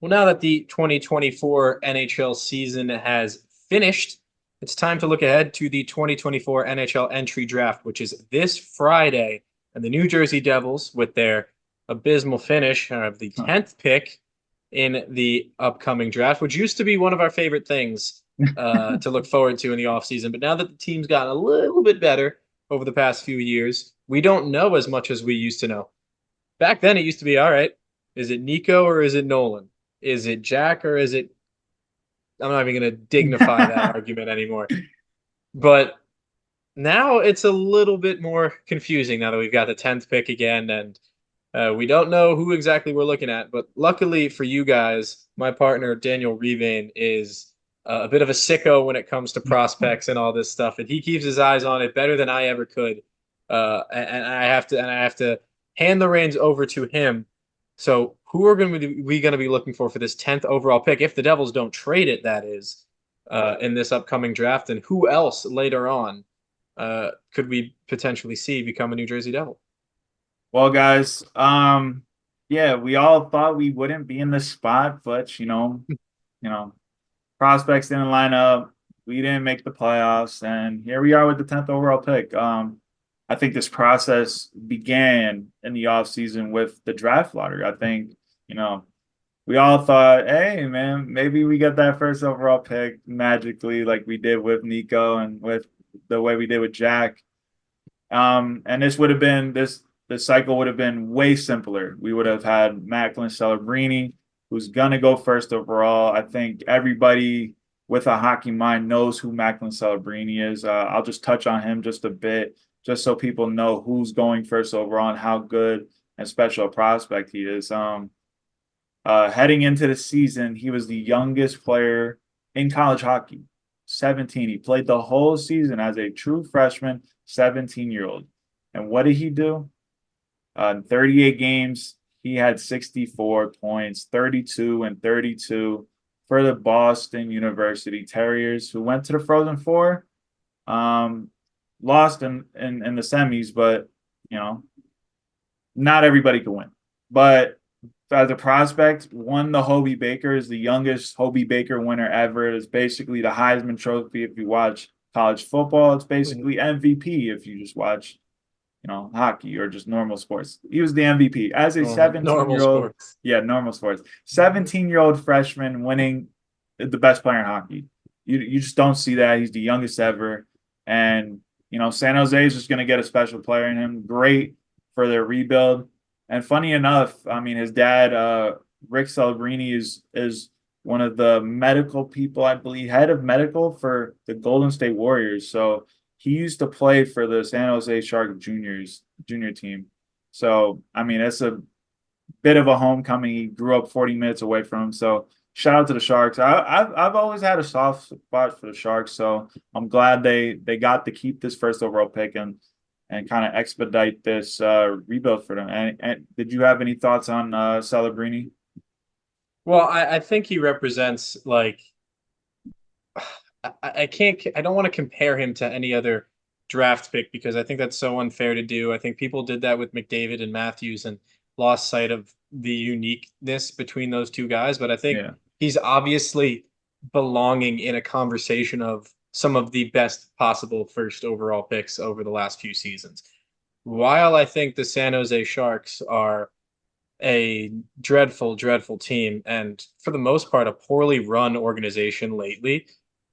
Well, now that the 2024 NHL season has finished, it's time to look ahead to the 2024 NHL entry draft, which is this Friday. And the New Jersey Devils, with their abysmal finish of the Huh. 10th pick in the upcoming draft, which used to be one of our favorite things to look forward to in the offseason. But now that the team's gotten a little bit better over the past few years, we don't know as much as we used to know. Back then, it used to be all right. Is it Nico or is it Nolan? Is it Jack or is it? I'm not even going to dignify that argument anymore. But now it's a little bit more confusing now that we've got the 10th pick again and we don't know who exactly we're looking at. But luckily for you guys, my partner, Daniel Revane, is a bit of a sicko when it comes to prospects and all this stuff. And he keeps his eyes on it better than I ever could. And I have to hand the reins over to him. So who are we going to be looking for this 10th overall pick if the Devils don't trade it? That is in this upcoming draft, and who else later on could we potentially see become a New Jersey Devil? Well, guys, yeah, we all thought we wouldn't be in this spot, but you know, prospects didn't line up. We didn't make the playoffs, and here we are with the 10th overall pick. I think this process began in the offseason with the draft lottery. I think, you know, we all thought, hey, man, maybe we get that first overall pick magically, like we did with Nico and with the way we did with Jack. And this would have been this the cycle would have been way simpler. We would have had Macklin Celebrini, who's gonna go first overall. I think everybody with a hockey mind knows who Macklin Celebrini is. I'll just touch on him just a bit, just so people know who's going first overall and how good and special a prospect he is. Heading into the season, he was the youngest player in college hockey, 17. He played the whole season as a true freshman, 17-year-old. And what did he do? 38 games, he had 64 points, 32 and 32 for the Boston University Terriers, who went to the Frozen Four. Um, Lost in the semis, but you know, not everybody can win. But as a prospect, won the Hobie Baker, is the youngest Hobie Baker winner ever. It's basically the Heisman Trophy if you watch college football. It's basically MVP if you just watch, hockey or just normal sports. He was the MVP as a Normal 17-year-old. sports. Yeah, normal sports. 17-year-old freshman winning the best player in hockey. You just don't see that. He's the youngest ever. And, San Jose is just going to get a special player in him. Great for their rebuild. And funny enough, I mean, his dad, Rick Celebrini, is one of the medical people, I believe, head of medical for the Golden State Warriors. So he used to play for the San Jose Shark junior team. So I mean, it's a bit of a homecoming. He grew up 40 minutes away from him. So shout out to the Sharks. I've always had a soft spot for the Sharks. So I'm glad they got to keep this first overall pick and kind of expedite this rebuild for them. And did you have any thoughts on Celebrini? Well, I think he represents like I can't I don't want to compare him to any other draft pick because I think that's so unfair to do. I think people did that with McDavid and Matthews and lost sight of the uniqueness between those two guys. But I think Yeah. he's obviously belonging in a conversation of some of the best possible first overall picks over the last few seasons. While I think the San Jose Sharks are a dreadful, dreadful team and for the most part a poorly run organization lately,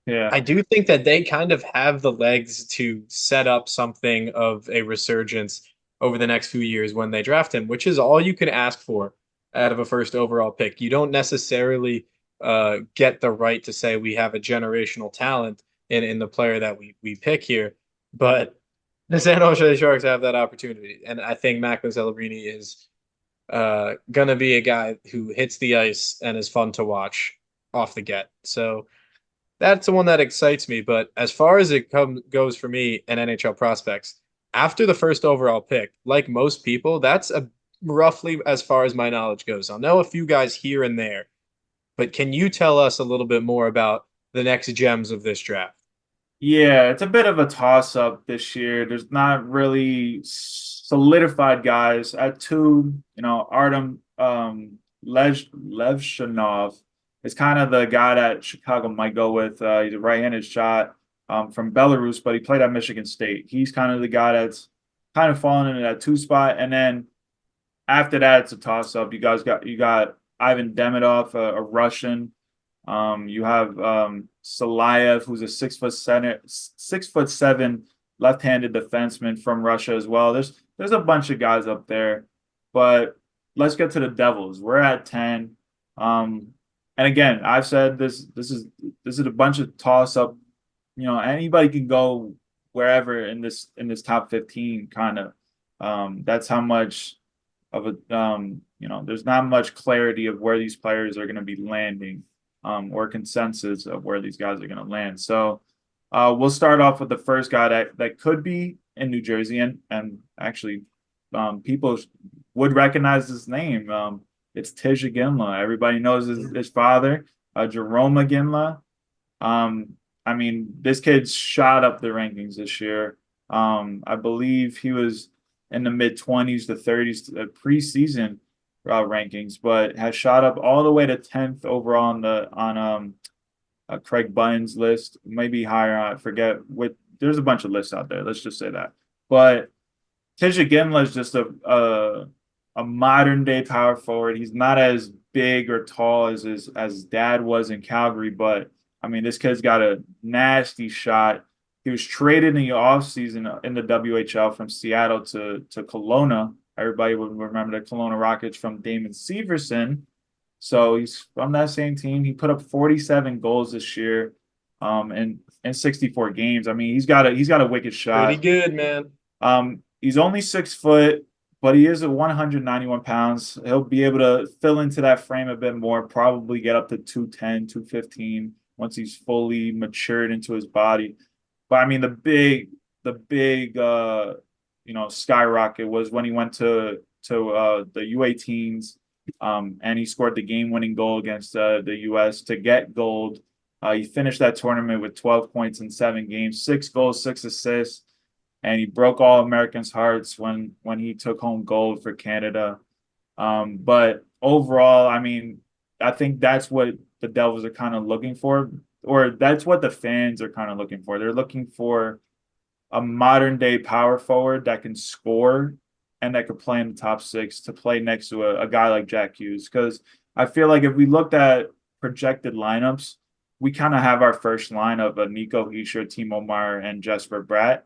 Yeah. I do think that they kind of have the legs to set up something of a resurgence over the next few years when they draft him, which is all you can ask for out of a first overall pick. You don't necessarily get the right to say we have a generational talent in the player that we pick here, but the San Jose Sharks have that opportunity, and I think Macklin Celebrini is gonna be a guy who hits the ice and is fun to watch off the get. So that's the one that excites me. But as far as goes for me in NHL prospects, after the first overall pick, like most people, that's a roughly as far as my knowledge goes. I'll know a few guys here and there, but can you tell us a little bit more about the next gems of this draft? Yeah, it's a bit of a toss up this year. There's not really solidified guys at two. Artem Levshinov is kind of the guy that Chicago might go with. He's a right-handed shot from Belarus, but he played at Michigan State. He's kind of the guy that's kind of fallen into that two spot. And then after that, it's a toss-up. You got Ivan Demidov, a Russian. You have Salayev, who's a 6'7" left-handed defenseman from Russia as well. There's a bunch of guys up there, but let's get to the Devils. We're at 10. And again, I've said this is a bunch of toss-up. Anybody can go wherever in this top 15 kind of. That's how much of a there's not much clarity of where these players are going to be landing, or consensus of where these guys are going to land. So we'll start off with the first guy that could be in New Jersey, and actually people would recognize his name. It's Tij Iginla. Everybody knows his father, Jerome Iginla. I mean, this kid shot up the rankings this year. I believe he was in the mid-20s to 30s preseason rankings, but has shot up all the way to 10th overall on Craig Bunn's list, maybe higher. I forget what. There's a bunch of lists out there. Let's just say that. But Tij Iginla is just a modern day power forward. He's not as big or tall as his dad was in Calgary, but I mean, this kid's got a nasty shot. He was traded in the offseason in the WHL from Seattle to Kelowna. Everybody would remember the Kelowna Rockets from Damon Severson. So he's from that same team. He put up 47 goals this year, in 64 games. I mean, he's got a wicked shot. Pretty good, man. He's only 6 foot, but he is at 191 pounds. He'll be able to fill into that frame a bit more, probably get up to 210, 215 once he's fully matured into his body. But I mean, the big skyrocket was when he went to the U18s, and he scored the game-winning goal against the U.S. to get gold. He finished that tournament with 12 points in 7 games, 6 goals, 6 assists, and he broke all Americans' hearts when he took home gold for Canada. But overall, I mean, I think that's what the Devils are kind of looking for, or that's what the fans are kind of looking for. They're looking for a modern day power forward that can score and that could play in the top 6 to play next to a guy like Jack Hughes. Because I feel like if we looked at projected lineups, we kind of have our first lineup of Nico Hischier, Timo Meier, and Jesper Bratt.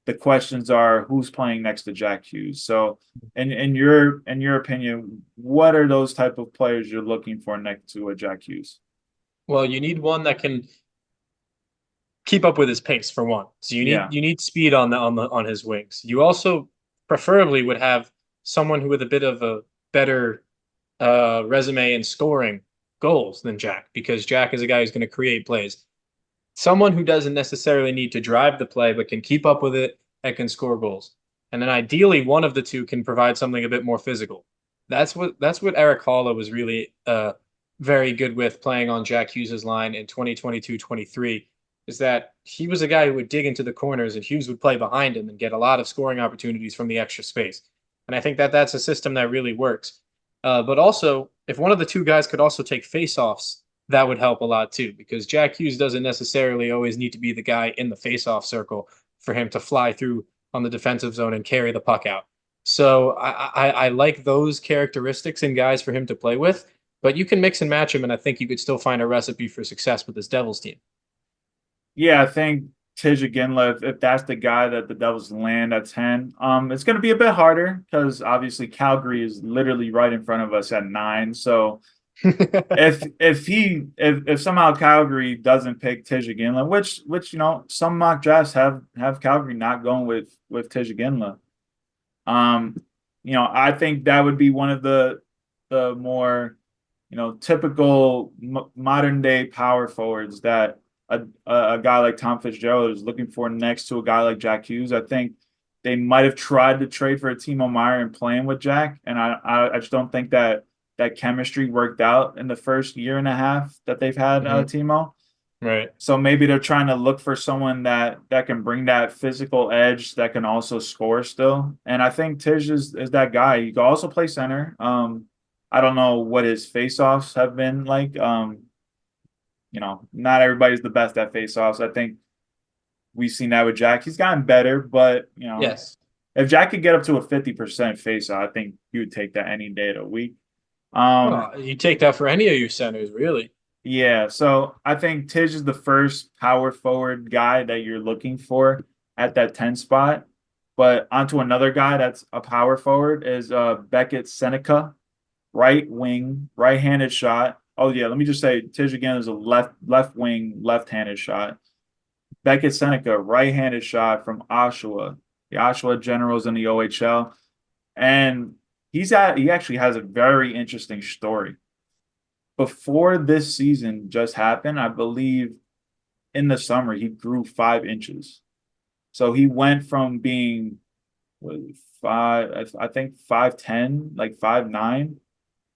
The questions are who's playing next to Jack Hughes. So in your opinion, what are those type of players you're looking for next to a Jack Hughes? Well, you need one that can keep up with his pace for one. So you need speed on his wings. You also preferably would have someone who with a bit of a better resume in scoring goals than Jack, because Jack is a guy who's going to create plays. Someone who doesn't necessarily need to drive the play, but can keep up with it and can score goals. And then ideally, one of the two can provide something a bit more physical. That's what Eric Halla was really very good with playing on Jack Hughes's line in 2022-23, is that he was a guy who would dig into the corners and Hughes would play behind him and get a lot of scoring opportunities from the extra space. And I think that's a system that really works. But also, if one of the two guys could also take face-offs, that would help a lot too, because Jack Hughes doesn't necessarily always need to be the guy in the face-off circle for him to fly through on the defensive zone and carry the puck out. So I like those characteristics in guys for him to play with, but you can mix and match him, and I think you could still find a recipe for success with this Devils team. Yeah, I think Tij Iginla, if that's the guy that the Devils land at 10, it's going to be a bit harder because obviously Calgary is literally right in front of us at 9. So if somehow Calgary doesn't pick Tij Iginla, which some mock drafts have Calgary not going with Tij Iginla, I think that would be one of the more typical modern day power forwards that a guy like Tom Fitzgerald is looking for next to a guy like Jack Hughes. I think they might have tried to trade for a Timo Meier and playing with Jack, and I just don't think that chemistry worked out in the first year and a half that they've had Timo. Right. So maybe they're trying to look for someone that can bring that physical edge that can also score still. And I think Tij is that guy. You can also play center. I don't know what his faceoffs have been like. Not everybody's the best at faceoffs. I think we've seen that with Jack. He's gotten better, but Yes. if Jack could get up to a 50% faceoff, I think he would take that any day of the week. Um, Well, you take that for any of your centers, really. yeah, so I think Tish is the first power forward guy that you're looking for at that 10 spot. But onto another guy that's a power forward is Beckett Seneca, right wing, right-handed shot. Oh yeah, let me just say Tish again is a left wing, left-handed shot. Beckett Seneca, right-handed shot from Oshawa, the Oshawa Generals in the OHL. And he actually has a very interesting story. Before this season just happened, I believe in the summer he grew 5 inches. So he went from being what, five, I think 5'10", like 5'9",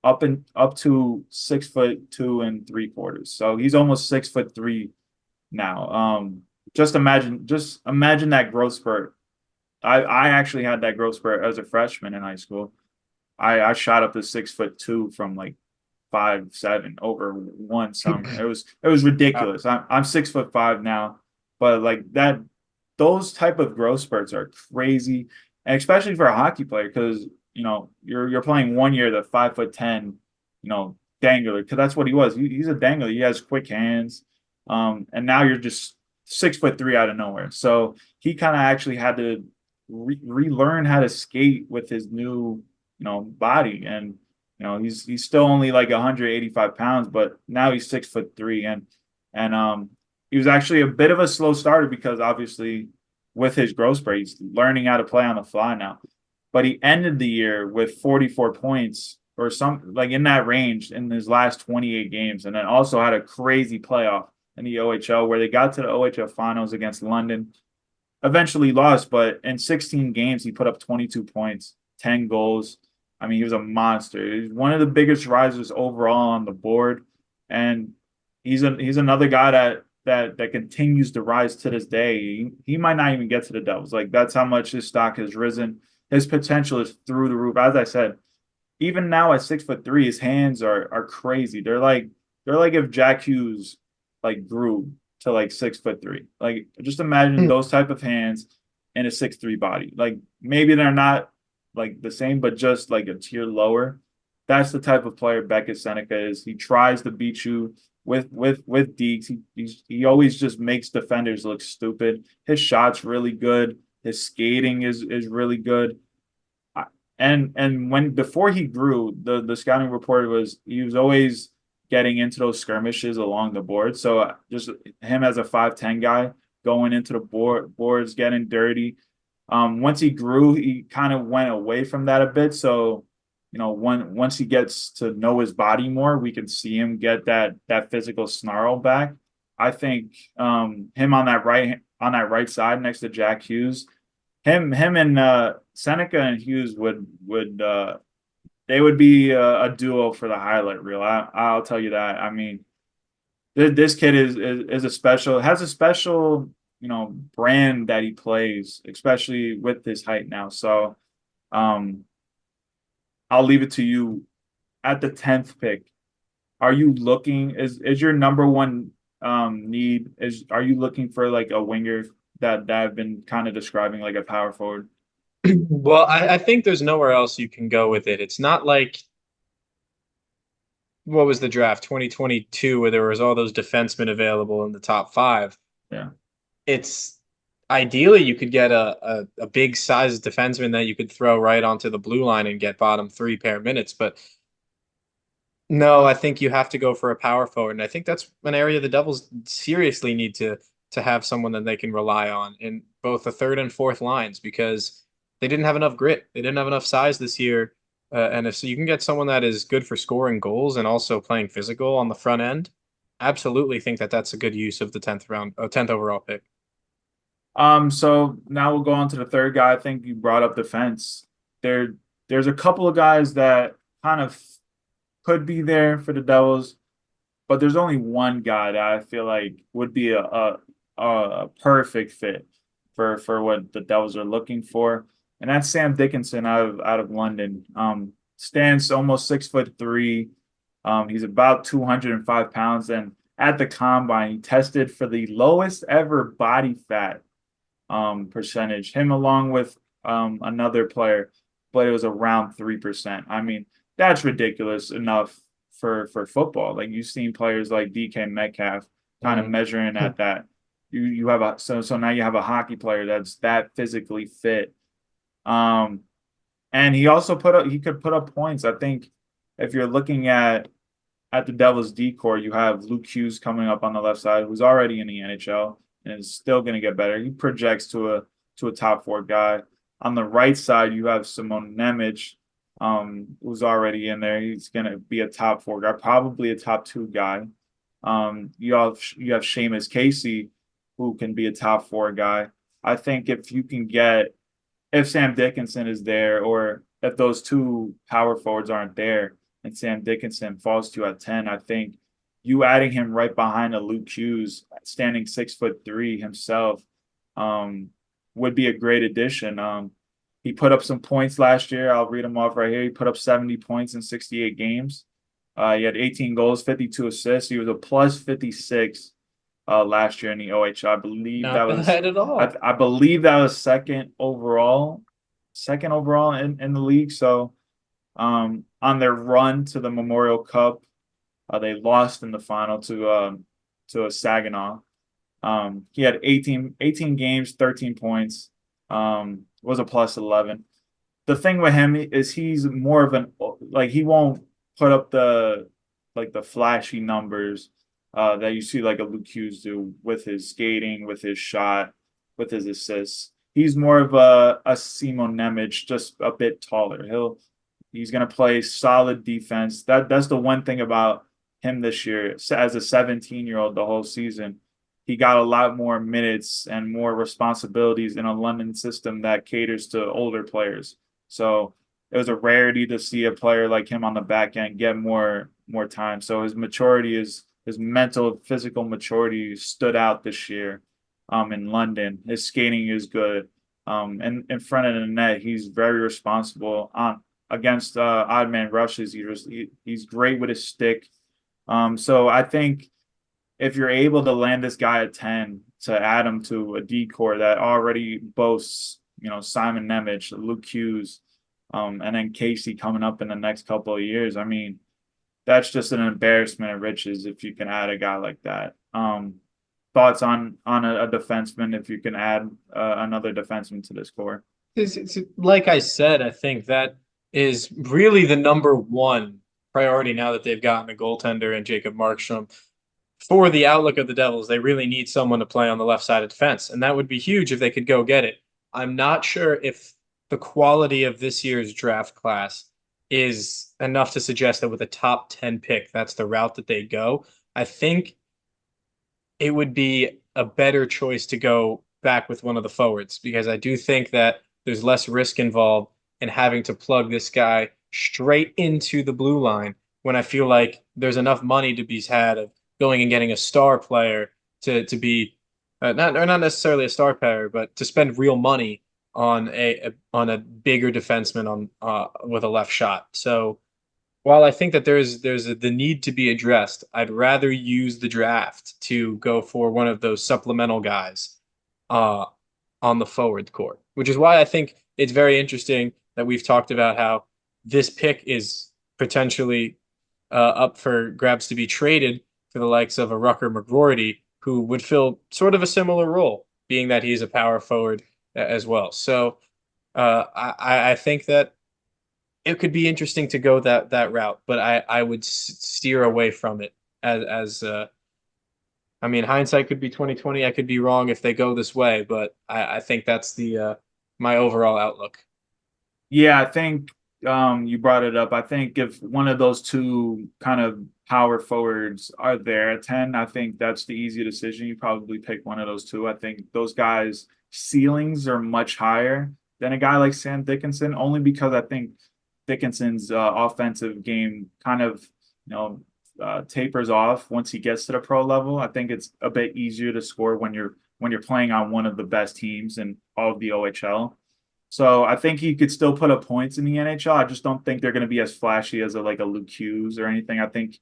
up to 6'2" and 3/4. So he's almost 6'3" now. Just imagine that growth spurt. I actually had that growth spurt as a freshman in high school. I shot up to 6'2" from like 5'7" over one summer. It was Wow. ridiculous. I'm 6'5" now, but like that, those type of growth spurts are crazy, and especially for a hockey player because you're playing 1 year the 5'10", dangler because that's what he was. He's a dangler. He has quick hands, and now you're just 6'3" out of nowhere. So he kind of actually had to relearn how to skate with his new body and he's still only like 185 pounds, but now he's 6'3", and he was actually a bit of a slow starter because obviously with his growth spurt, he's learning how to play on the fly now. But he ended the year with 44 points or some like in that range in his last 28 games, and then also had a crazy playoff in the OHL where they got to the OHL finals against London. Eventually lost, but in 16 games he put up 22 points, 10 goals. I mean, he was a monster. He's one of the biggest risers overall on the board, and he's another guy that continues to rise to this day. He might not even get to the Devils. Like that's how much his stock has risen. His potential is through the roof. As I said, even now at 6'3", his hands are crazy. They're like if Jack Hughes like grew to like 6'3". Like just imagine Hmm. those type of hands in a 6'3" body. Like maybe they're not like the same, but just like a tier lower. That's the type of player Beckett Seneca is. He tries to beat you with deeks. He always just makes defenders look stupid. His shot's really good. His skating is really good. And when before he grew, the scouting report was he was always getting into those skirmishes along the board. So just him as a 5'10" guy going into the boards, getting dirty. Once he grew, he kind of went away from that a bit. So, once he gets to know his body more, we can see him get that physical snarl back. I think him on that right side next to Jack Hughes, him and Seneca and Hughes would they would be a duo for the highlight reel. I'll tell you that. I mean, this kid is a special has a special brand that he plays, especially with his height now. So um, I'll leave it to you at the 10th pick. Are you looking is your number one need is are you looking for like a winger that I've been kind of describing like a power forward? Well, I think there's nowhere else you can go with it. It's not like what was the draft 2022 where there was all those defensemen available in the top five. Yeah. It's ideally you could get a big sized defenseman that you could throw right onto the blue line and get bottom three pair minutes. But no, I think you have to go for a power forward. And I think that's an area the Devils seriously need to have someone that they can rely on in both the third and fourth lines because they didn't have enough grit. They didn't have enough size this year. And if so you can get someone that is good for scoring goals and also playing physical on the front end, absolutely think that that's a good use of the 10th round, 10th overall pick. So now we'll go on to the third guy. I think you brought up defense. There's a couple of guys that kind of could be there for the Devils, but there's only one guy that I feel like would be a perfect fit for what the Devils are looking for, and that's Sam Dickinson out of London. stands almost 6'3". He's about 205 pounds, and at the combine, he tested for the lowest ever body fat percentage. Him along with another player, but it was around 3%. I mean, that's ridiculous enough for football. Like you've seen players like DK Metcalf kind of Mm. measuring at that. You have a so now you have a hockey player that's that physically fit. Um, and he could put up points. I think if you're looking at the Devils decor, you have Luke Hughes coming up on the left side, who's already in the NHL and is still going to get better. He projects to a top four guy. On the right side, you have Simon Nemec, who's already in there. He's going to be a top four guy, probably a top two guy. You have Seamus Casey, who can be a top four guy. I think if Sam Dickinson is there, or if those two power forwards aren't there, and Sam Dickinson falls to you at 10, I think you adding him right behind a Luke Hughes, standing 6'3" himself, would be a great addition. He put up some points last year. I'll read them off right here. He put up 70 points in 68 games. He had 18 goals, 52 assists. He was a plus 56 last year in the OHL. Not bad at all. I believe that was second overall in the league. So on their run to the Memorial Cup, they lost in the final to a Saginaw. He had 18 games, 13 points, was a plus 11. The thing with him is he's more of an like he won't put up the flashy numbers that you see like a Luke Hughes do with his skating, with his shot, with his assists. He's more of a Simon Nemec, just a bit taller. He's going to play solid defense. That's the one thing about him this year. As a 17-year-old, the whole season, he got a lot more minutes and more responsibilities in a London system that caters to older players. So it was a rarity to see a player like him on the back end get more time. So his mental, physical maturity stood out this year in London. His skating is good. And in front of the net, he's very responsible against odd man rushes. He's great with his stick. So I think if you're able to land this guy at 10 to add him to a decor that already boasts, Simon Nemec, Luke Hughes, and then Casey coming up in the next couple of years, I mean, that's just an embarrassment of riches if you can add a guy like that. Thoughts on a defenseman if you can add another defenseman to this core? Like I said, I think that is really the number one priority now that they've gotten a goaltender in Jacob Markstrom. For the outlook of the Devils, they really need someone to play on the left side of defense, and that would be huge if they could go get it. I'm not sure if the quality of this year's draft class is enough to suggest that with a top 10 pick, that's the route that they go. I think it would be a better choice to go back with one of the forwards because I do think that there's less risk involved in having to plug this guy straight into the blue line when I feel like there's enough money to be had of going and getting a star player to be not necessarily a star player, but to spend real money on a bigger defenseman on with a left shot. So while I think that the need to be addressed, I'd rather use the draft to go for one of those supplemental guys uh, on the forward court, which is why I think it's very interesting that we've talked about how this pick is potentially up for grabs to be traded for the likes of a Rucker McGroarty, who would fill sort of a similar role, being that he's a power forward as well. So I think that it could be interesting to go that route, but I would steer away from it as I mean, hindsight could be 2020. I could be wrong if they go this way, but I think that's the my overall outlook. Yeah, I think you brought it up. I think if one of those two kind of power forwards are there at 10, I think that's the easy decision. You probably pick one of those two. I think those guys' ceilings are much higher than a guy like Sam Dickinson, only because I think Dickinson's offensive game kind of, tapers off once he gets to the pro level. I think it's a bit easier to score when you're playing on one of the best teams in all of the OHL. So I think he could still put up points in the NHL. I just don't think they're going to be as flashy as like a Luke Hughes or anything. I think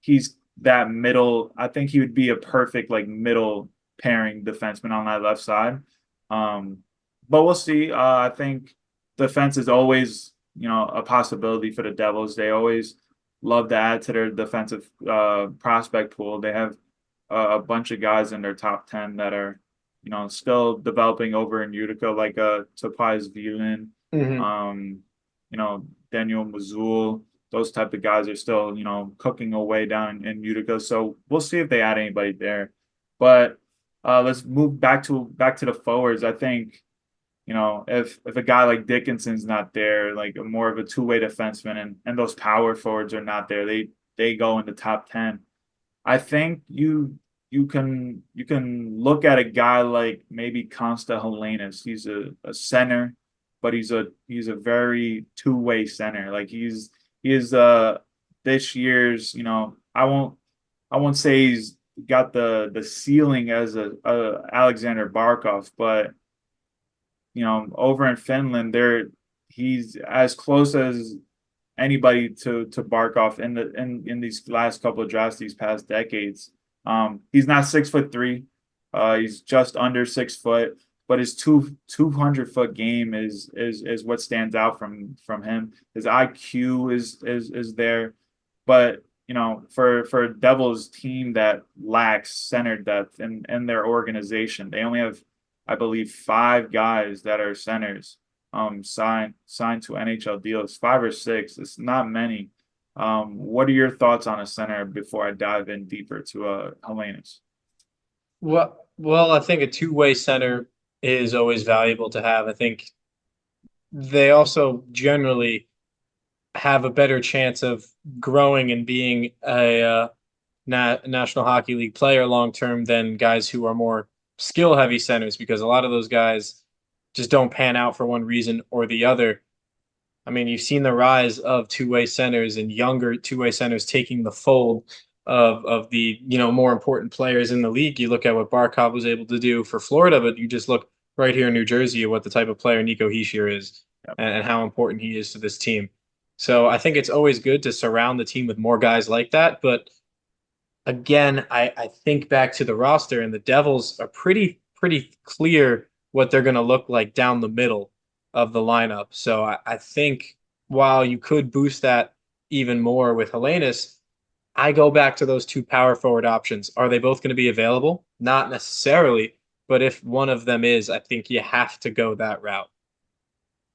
he's that middle. I think he would be a perfect like middle pairing defenseman on that left side. Um, but we'll see. I think defense is always a possibility for the Devils. They always love to add to their defensive prospect pool. They have a bunch of guys in their top 10 that are still developing over in Utica, like Tobias Velen, Hmm. um, Daniel Mazul. Those type of guys are still, cooking away down in Utica. So we'll see if they add anybody there. But let's move back to the forwards. I think, if a guy like Dickinson's not there, like more of a two-way defenseman, and those power forwards are not there, they go in the top 10. I think you can look at a guy like maybe Consta Helenas. He's a center, but he's a very two-way center. Like he is this year's, I won't say he's got the ceiling as a Alexander Barkov, but over in Finland, he's as close as anybody to Barkov in these last couple of drafts these past decades. He's not 6'3". He's just under 6 foot, but his 200 foot game is what stands out from him. His IQ is there, but for a Devils team that lacks center depth in their organization, they only have, I believe, 5 guys that are centers signed to NHL deals, 5 or 6. It's not many. What are your thoughts on a center before I dive in deeper to Helenas? Well, I think a two-way center is always valuable to have. I think they also generally have a better chance of growing and being a National Hockey League player long term than guys who are more skill heavy centers because a lot of those guys just don't pan out for one reason or the other. I mean, you've seen the rise of two-way centers and younger two-way centers taking the fold of the more important players in the league. You look at what Barkov was able to do for Florida, but you just look right here in New Jersey at what the type of player Nico Hischier is and how important he is to this team. So I think it's always good to surround the team with more guys like that. But again, I think back to the roster and the Devils are pretty clear what they're going to look like down the middle of the lineup. So I think while you could boost that even more with Helenas, I go back to those two power forward options. Are they both going to be available? Not necessarily, but if one of them is, I think you have to go that route.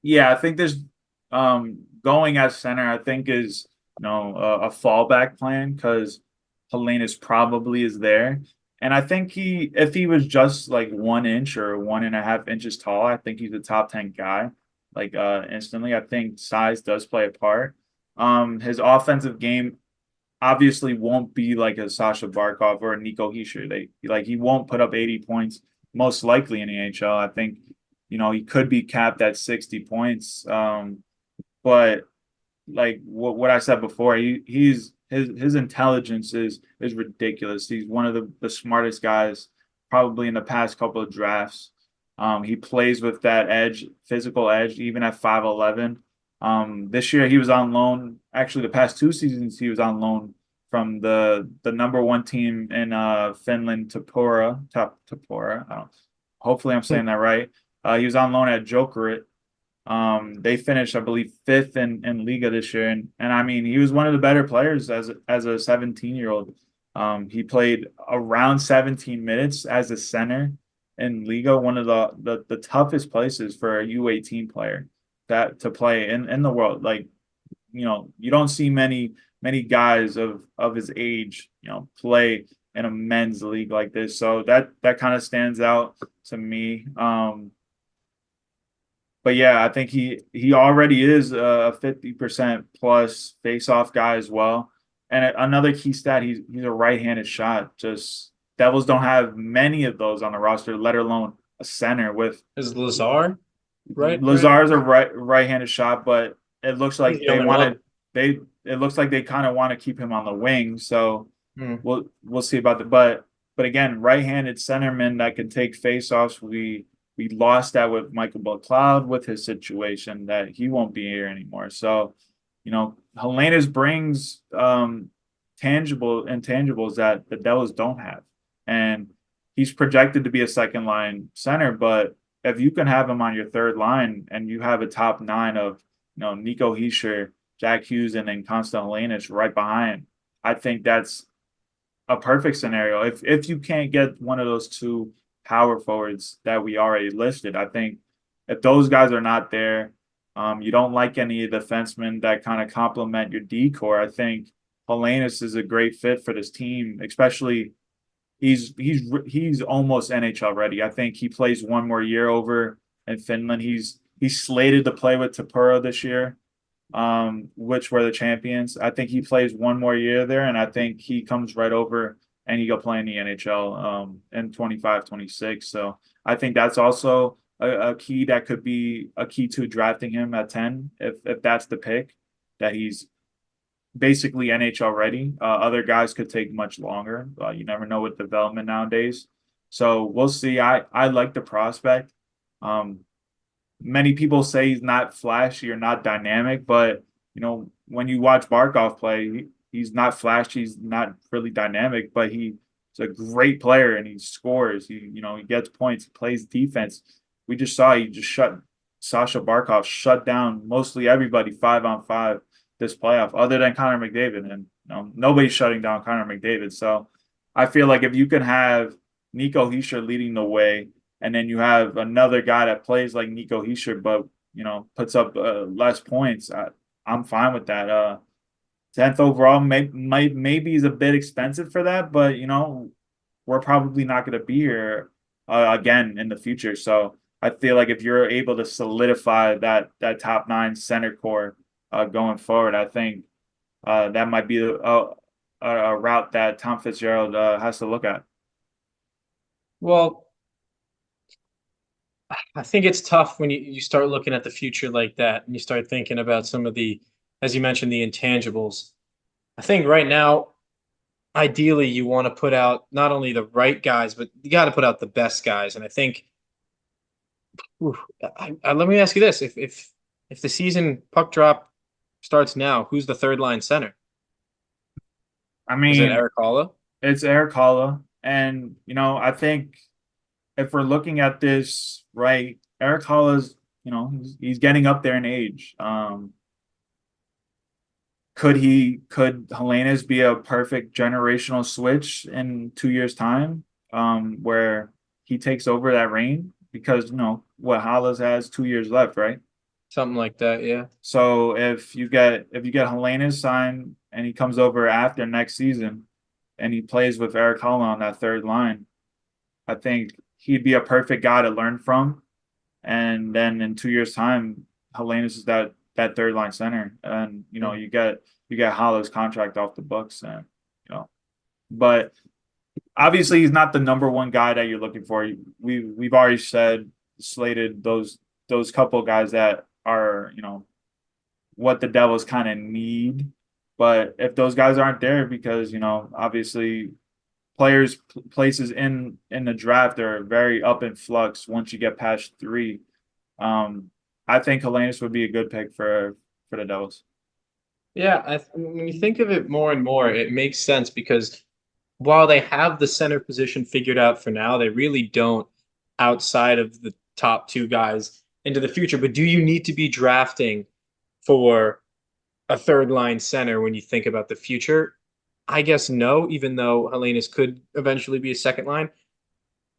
Yeah, I think there's going at center. I think is a fallback plan because Helenas probably is there, and I think if he was just like 1 inch or 1.5 inches tall, I think he's a top 10 guy. Like instantly, I think size does play a part. His offensive game obviously won't be like a Sasha Barkov or a Nico Hischier. He won't put up 80 points most likely in the NHL. I think he could be capped at 60 points. But like what I said before, his intelligence is ridiculous. He's one of the smartest guys probably in the past couple of drafts. He plays with that edge, physical edge, even at 5'11". This year he was on loan. Actually, the past 2 seasons he was on loan from the number one team in Finland, Tapora. I don't. Hopefully, I'm saying that right. He was on loan at Jokerit. They finished, I believe, fifth in Liga this year, and I mean, he was one of the better players as a 17-year-old. He played around 17 minutes as a center in Liga, one of the toughest places for a U18 player that to play in the world. Like, you don't see many guys of his age, play in a men's league like this. So that kind of stands out to me. But yeah, I think he already is a 50% plus face-off guy as well. And another key stat, he's a right-handed shot. Just Devils don't have many of those on the roster, let alone a center with Is Lazar right? Lazar's a right-handed shot, but it looks He's like the only one. they it looks like they kind of want to keep him on the wing. So Hmm. we'll see about the but again, right-handed centerman that can take face-offs. We lost that with Michael McLeod with his situation that he won't be here anymore. So, Helenas brings tangible intangibles that the Devils don't have. And he's projected to be a second line center, but if you can have him on your third line and you have a top nine of Nico Hischier, Jack Hughes, and then Constant Helenas right behind, I think that's a perfect scenario. If you can't get one of those two power forwards that we already listed, I think if those guys are not there, you don't like any defensemen that kind of complement your decor. I think Helenas is a great fit for this team, especially he's almost NHL ready. I think he plays one more year over in Finland. He's slated to play with Tapura this year, which were the champions. I think he plays one more year there, and I think he comes right over and he go play in the NHL in 25, 26. So I think that's also a key that could be a key to drafting him at 10 if that's the pick, that he's basically NHL ready. Other guys could take much longer. You never know with development nowadays. So we'll see. I like the prospect. Many people say he's not flashy or not dynamic, but when you watch Barkov play, he's not flashy, he's not really dynamic, but he's a great player and he scores. He gets points, he plays defense. We just saw Sasha Barkov shut down mostly everybody 5-on-5 this playoff, other than Connor McDavid, and nobody's shutting down Connor McDavid. So I feel like if you can have Nico Hischier leading the way, and then you have another guy that plays like Nico Hischier, but puts up less points, I'm fine with that. 10th overall maybe is a bit expensive for that, but we're probably not going to be here again in the future. So I feel like if you're able to solidify that top nine center core going forward, I think that might be a route that Tom Fitzgerald has to look at. Well, I think it's tough when you start looking at the future like that and you start thinking about some of the, as you mentioned, the intangibles. I think right now, ideally, you want to put out not only the right guys, but you got to put out the best guys. And I think, ooh, let me ask you this: if the season puck drop starts now, who's the third line center? I Is it mean, Eric Holla? it's Eric Holla, and I think if we're looking at this right, Eric Holla's, he's getting up there in age. Could Helenas be a perfect generational switch in 2 years' time, where he takes over that reign? Because what Hollis has 2 years left, right? Something like that, yeah. So if you get Helenas signed and he comes over after next season and he plays with Eric Holla on that third line, I think he'd be a perfect guy to learn from. And then in 2 years' time, Helenas is that third line center, and you get Hollow's contract off the books, and but obviously he's not the number one guy that you're looking for. We've already slated those couple guys that are what the Devils kind of need, but if those guys aren't there, because obviously places in the draft are very up in flux once you get past three. I think Helenas would be a good pick for the Devils. Yeah, when you think of it more and more, it makes sense because while they have the center position figured out for now, they really don't outside of the top two guys into the future. But do you need to be drafting for a third line center when you think about the future? I guess no, even though Helenas could eventually be a second line.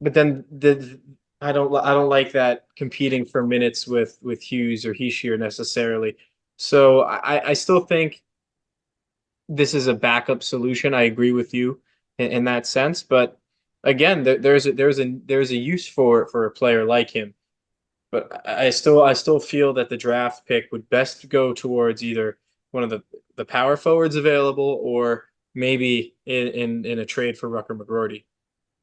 But then I don't like that competing for minutes with Hughes or Heishier necessarily. So I still think this is a backup solution. I agree with you in that sense, but again, there's a use for a player like him. But I still feel that the draft pick would best go towards either one of the power forwards available or maybe in a trade for Rucker McGroarty.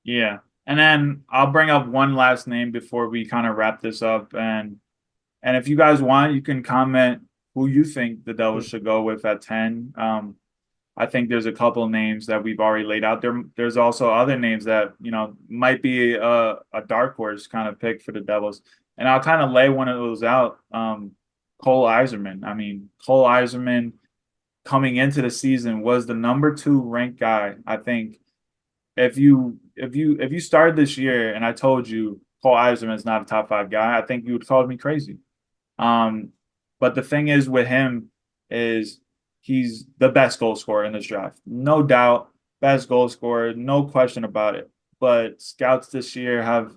Yeah. And then I'll bring up one last name before we kind of wrap this up. And if you guys want, you can comment who you think the Devils should go with at 10. I think there's a couple of names that we've already laid out there. There's also other names that, might be a dark horse kind of pick for the Devils. And I'll kind of lay one of those out. Cole Eiserman. I mean, Cole Eiserman coming into the season was the number 2 ranked guy. I think if you started this year and I told you Cole Eiserman is not a top 5 guy, I think you would call me crazy. Um, but the thing is with him is he's the best goal scorer in this draft. No doubt, best goal scorer, no question about it. But scouts this year have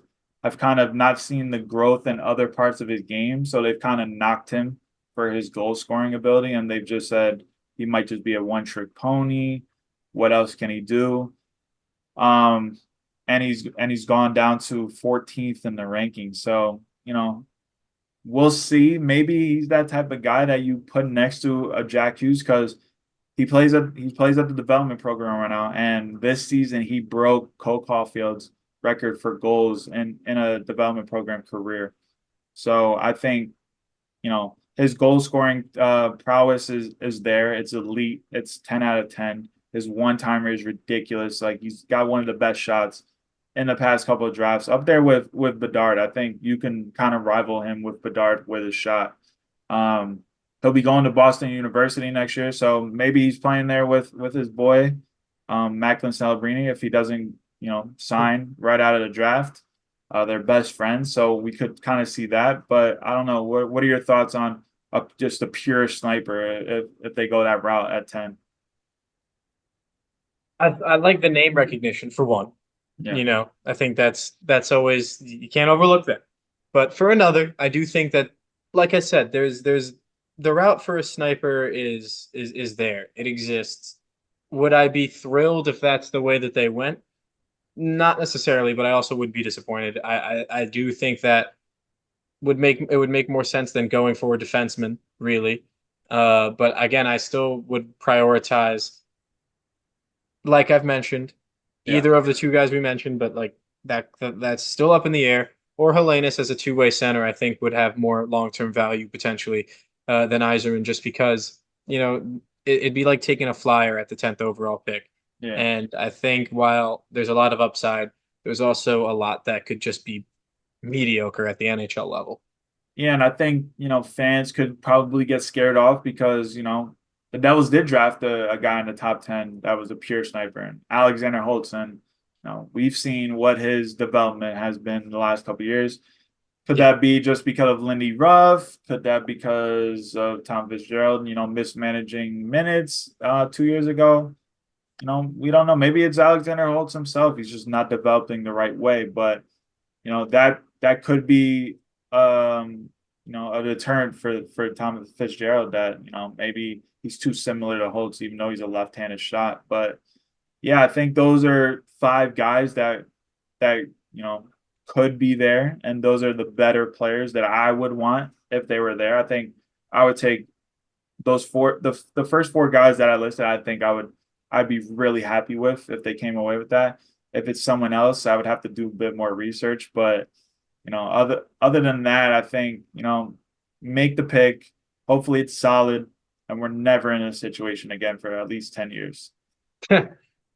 kind of not seen the growth in other parts of his game, so they've kind of knocked him for his goal scoring ability, and they've just said he might just be a one-trick pony. What else can he do? Um, and he's gone down to 14th in the rankings. So, we'll see. Maybe he's that type of guy that you put next to a Jack Hughes because he plays at the development program right now. And this season he broke Cole Caulfield's record for goals in a development program career. So I think, his goal scoring prowess is there. It's elite. It's 10 out of 10. His one timer is ridiculous. Like he's got one of the best shots in the past couple of drafts, up there with Bedard. I think you can kind of rival him with Bedard with his shot. Um, he'll be going to Boston University next year, so maybe he's playing there with his boy, Macklin Celebrini, if he doesn't, sign right out of the draft. They're best friends, so we could kind of see that. But I don't know. What are your thoughts on just a pure sniper if they go that route at 10? I like the name recognition for one. Yeah, I think that's always you can't overlook that. But for another, I do think that, like I said, there's the route for a sniper is there. It exists. Would I be thrilled if that's the way that they went? Not necessarily, but I also would be disappointed. I do think that would make more sense than going for a defenseman, really. But again, I still would prioritize, like I've mentioned, yeah. either of the two guys we mentioned, but like that's still up in the air. Or Hellenis as a two-way center, I think would have more long-term value potentially than Yzerman, just because it'd be like taking a flyer at the 10th overall pick. Yeah. And I think while there's a lot of upside, there's also a lot that could just be mediocre at the NHL level. Yeah, and I think, fans could probably get scared off because, the Devils did draft a guy in the top 10 that was a pure sniper, and Alexander Holtz. And, we've seen what his development has been the last couple of years. Could Yeah. that be just because of Lindy Ruff? Could that because of Tom Fitzgerald, mismanaging minutes 2 years ago? We don't know. Maybe it's Alexander Holtz himself. He's just not developing the right way. But that could be a deterrent for Tom Fitzgerald that maybe he's too similar to Holtz, even though he's a left-handed shot. But yeah, I think those are 5 guys that could be there, and those are the better players that I would want if they were there. I think I would take those four, the first 4 guys that I listed. I think I'd be really happy with if they came away with that. If it's someone else, I would have to do a bit more research. But other than that, I think make the pick. Hopefully, it's solid, and we're never in a situation again for at least 10 years.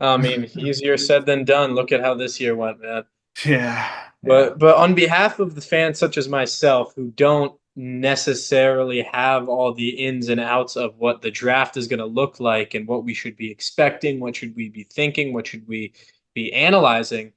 I mean, easier said than done. Look at how this year went, man. Yeah, yeah, But on behalf of the fans such as myself who don't necessarily have all the ins and outs of what the draft is going to look like and what we should be expecting, what should we be thinking, what should we be analyzing.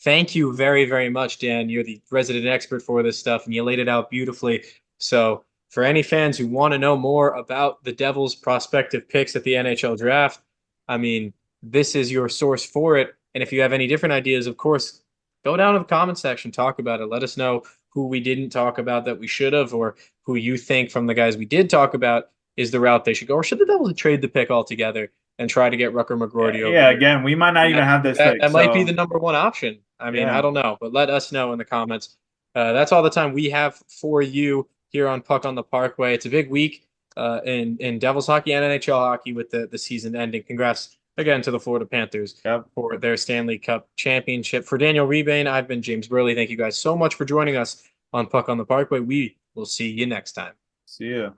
Thank you very, very much, Dan. You're the resident expert for this stuff, and you laid it out beautifully. So, for any fans who want to know more about the Devils' prospective picks at the NHL draft, I mean, this is your source for it. And if you have any different ideas, of course, go down to the comment section, talk about it. Let us know who we didn't talk about that we should have, or who you think from the guys we did talk about is the route they should go, or should the Devils trade the pick altogether and try to get Rucker yeah, McGroarty over yeah. here? Again, we might not even That, have this that, pick. that might be the So number one option. I mean, I yeah, don't know, but let us know in the comments. That's all the time we have for you here on Puck on the Parkway. It's a big week in Devils hockey and NHL hockey with the season ending. Congrats again to the Florida Panthers yep. for their Stanley Cup championship. For Daniel Rebane, I've been James Burley. Thank you guys so much for joining us on Puck on the Parkway. We will see you next time. See ya.